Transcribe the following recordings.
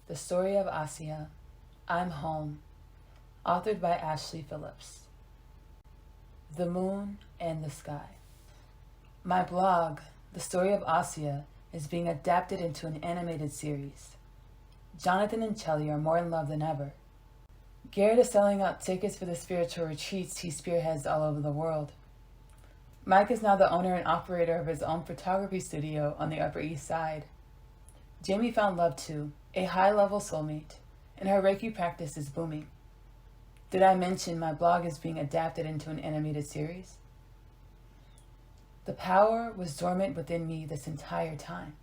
The Story of Asiyah, I'm Home, authored by Phiilips. The Moon and the Sky. My blog, The Story of Asiyah, is being adapted into an animated series. Jonathan and Chelly are more in love than ever. Garrett is selling out tickets for the spiritual retreats he spearheads all over the world. Mike is now the owner and operator of his own photography studio on the Upper East Side. Jamie found love too, a high-level soulmate, and her Reiki practice is booming. Did I mention my blog is being adapted into an animated series? The power was dormant within me this entire time.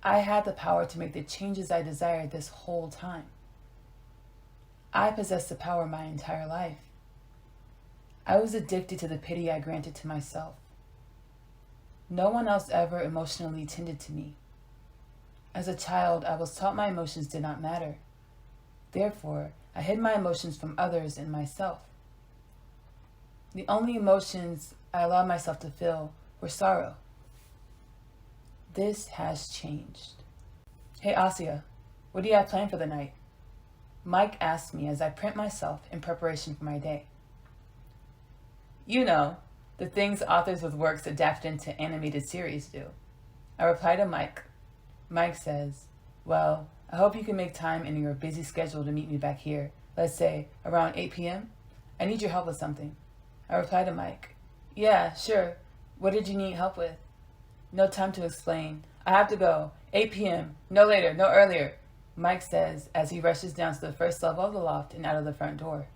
I had the power to make the changes I desired this whole time. I possessed the power my entire life. I was addicted to the pity I granted to myself. No one else ever emotionally tended to me. As a child, I was taught my emotions did not matter. Therefore, I hid my emotions from others and myself. The only emotions I allowed myself to feel were sorrow. This has changed. Hey Asiyah, what do you have planned for the night? Mike asked me as I print myself in preparation for my day. You know, the things authors with works adapted into animated series do. I reply to Mike. Mike says, well, I hope you can make time in your busy schedule to meet me back here, let's say around 8 p.m. I need your help with something. I reply to Mike, yeah, sure. What did you need help with? No time to explain. I have to go. 8 p.m. No later, no earlier, Mike says as he rushes down to the first level of the loft and out of the front door.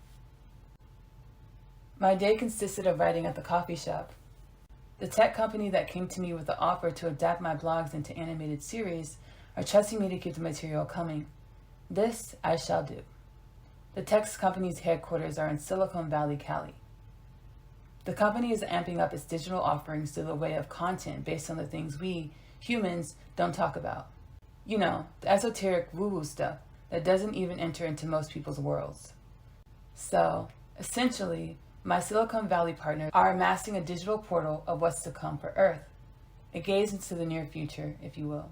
My day consisted of writing at the coffee shop. The tech company that came to me with the offer to adapt my blogs into animated series are trusting me to keep the material coming. This I shall do. The tech company's headquarters are in Silicon Valley, Cali. The company is amping up its digital offerings through the way of content based on the things we, humans, don't talk about. You know, the esoteric woo-woo stuff that doesn't even enter into most people's worlds. So, essentially, my Silicon Valley partners are amassing a digital portal of what's to come for Earth, a gaze into the near future, if you will.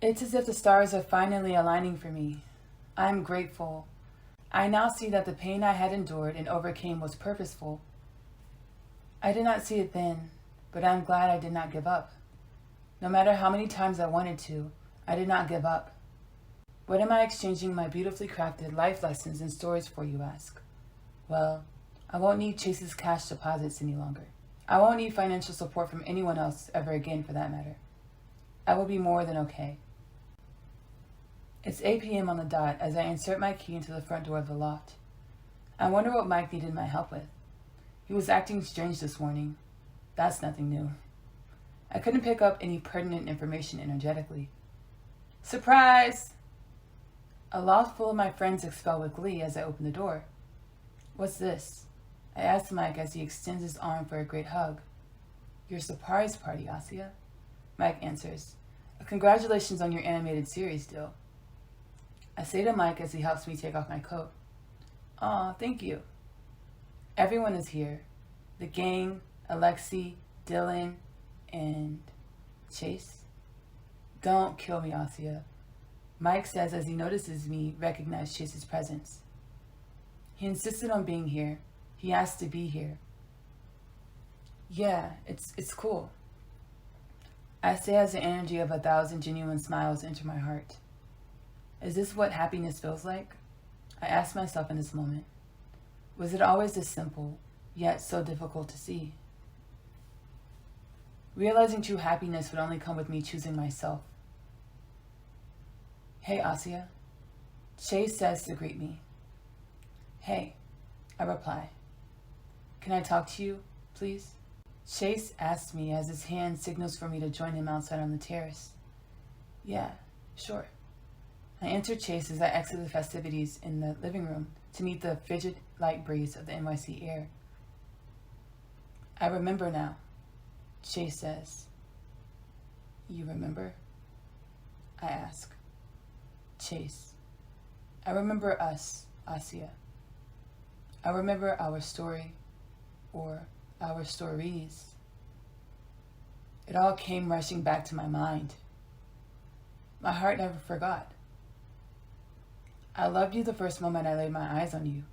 It's as if the stars are finally aligning for me. I'm grateful. I now see that the pain I had endured and overcame was purposeful. I did not see it then, but I'm glad I did not give up. No matter how many times I wanted to, I did not give up. What am I exchanging my beautifully crafted life lessons and stories for, you ask? Well, I won't need Chase's cash deposits any longer. I won't need financial support from anyone else ever again, for that matter. I will be more than okay. It's 8 p.m. on the dot as I insert my key into the front door of the loft. I wonder what Mike needed my help with. He was acting strange this morning. That's nothing new. I couldn't pick up any pertinent information energetically. Surprise! A loft full of my friends expel with glee as I open the door. What's this? I ask Mike as he extends his arm for a great hug. Your surprise party, Asiyah. Mike answers, congratulations on your animated series deal. I say to Mike as he helps me take off my coat. Aw, thank you. Everyone is here. The gang, Alexi, Dylan, and Chase. Don't kill me, Asiyah. Mike says as he notices me recognize Chase's presence. He insisted on being here. He asked to be here. Yeah, it's cool. I say as the energy of 1,000 genuine smiles enter my heart. Is this what happiness feels like? I ask myself in this moment. Was it always this simple, yet so difficult to see? Realizing true happiness would only come with me choosing myself. Hey, Asiyah. Chase says to greet me. Hey, I reply. Can I talk to you, please? Chase asks me as his hand signals for me to join him outside on the terrace. Yeah, sure. I enter Chase as I exit the festivities in the living room to meet the frigid light breeze of the NYC air. I remember now, Chase says. You remember? I ask. Chase. I remember us, Asiyah. I remember our story, or our stories. It all came rushing back to my mind. My heart never forgot. I loved you the first moment I laid my eyes on you.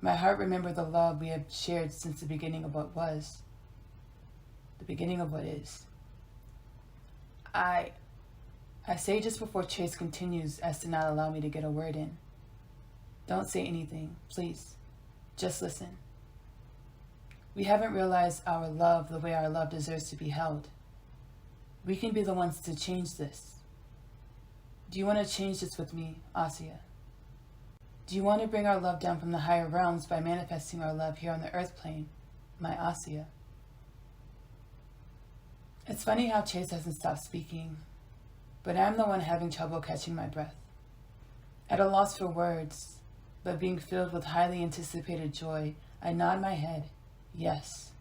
My heart remembered the love we have shared since the beginning of what was, the beginning of what is. I say just before Chase continues as to not allow me to get a word in. Don't say anything, please. Just listen. We haven't realized our love the way our love deserves to be held. We can be the ones to change this. Do you want to change this with me, Asiyah? Do you want to bring our love down from the higher realms by manifesting our love here on the earth plane, my Asiyah? It's funny how Chase hasn't stopped speaking, but I'm the one having trouble catching my breath. At a loss for words, but being filled with highly anticipated joy, I nod my head, yes.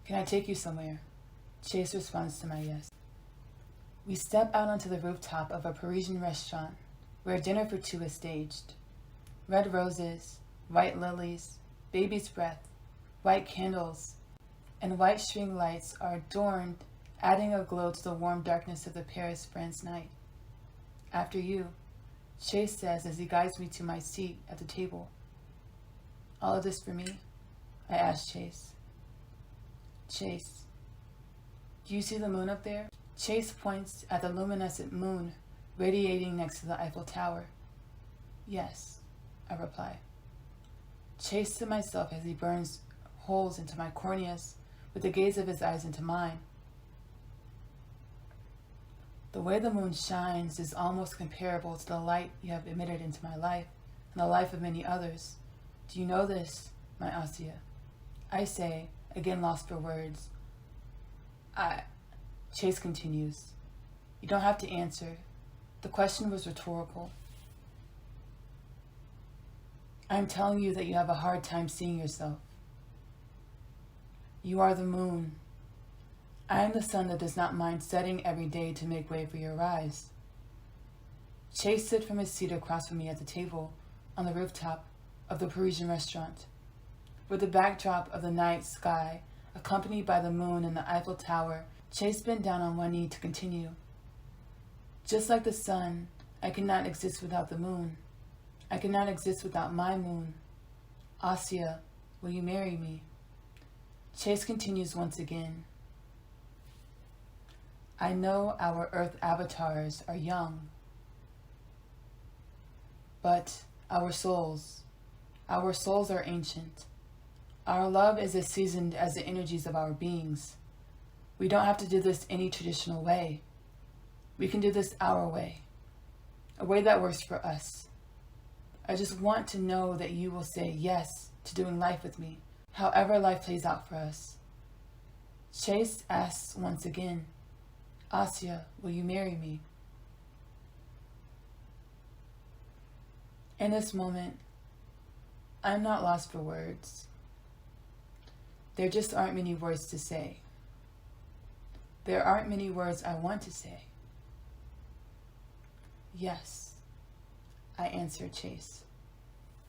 Can I take you somewhere? Chase responds to my yes. We step out onto the rooftop of a Parisian restaurant where dinner for two is staged. Red roses, white lilies, baby's breath, white candles, and white string lights are adorned, adding a glow to the warm darkness of the Paris, France night. After you, Chase says as he guides me to my seat at the table. All of this for me? I ask Chase. Chase, do you see the moon up there? Chase points at the luminescent moon radiating next to the Eiffel Tower. Yes, I reply. Chase to myself as he burns holes into my corneas with the gaze of his eyes into mine. The way the moon shines is almost comparable to the light you have emitted into my life and the life of many others. Do you know this, my Asiyah? I say, again lost for words. Chase continues. You don't have to answer. The question was rhetorical. I'm telling you that you have a hard time seeing yourself. You are the moon. I am the sun that does not mind setting every day to make way for your rise. Chase stood from his seat across from me at the table on the rooftop of the Parisian restaurant, with the backdrop of the night sky accompanied by the moon and the Eiffel Tower. Chase bent down on one knee to continue. Just like the sun, I cannot exist without the moon. I cannot exist without my moon. Asiyah, will you marry me? Chase continues once again. I know our earth avatars are young, but our souls are ancient. Our love is as seasoned as the energies of our beings. We don't have to do this any traditional way. We can do this our way, a way that works for us. I just want to know that you will say yes to doing life with me, however life plays out for us. Chase asks once again, Asiyah, will you marry me? In this moment, I'm not lost for words. There just aren't many words to say. There aren't many words I want to say. Yes, I answered Chase.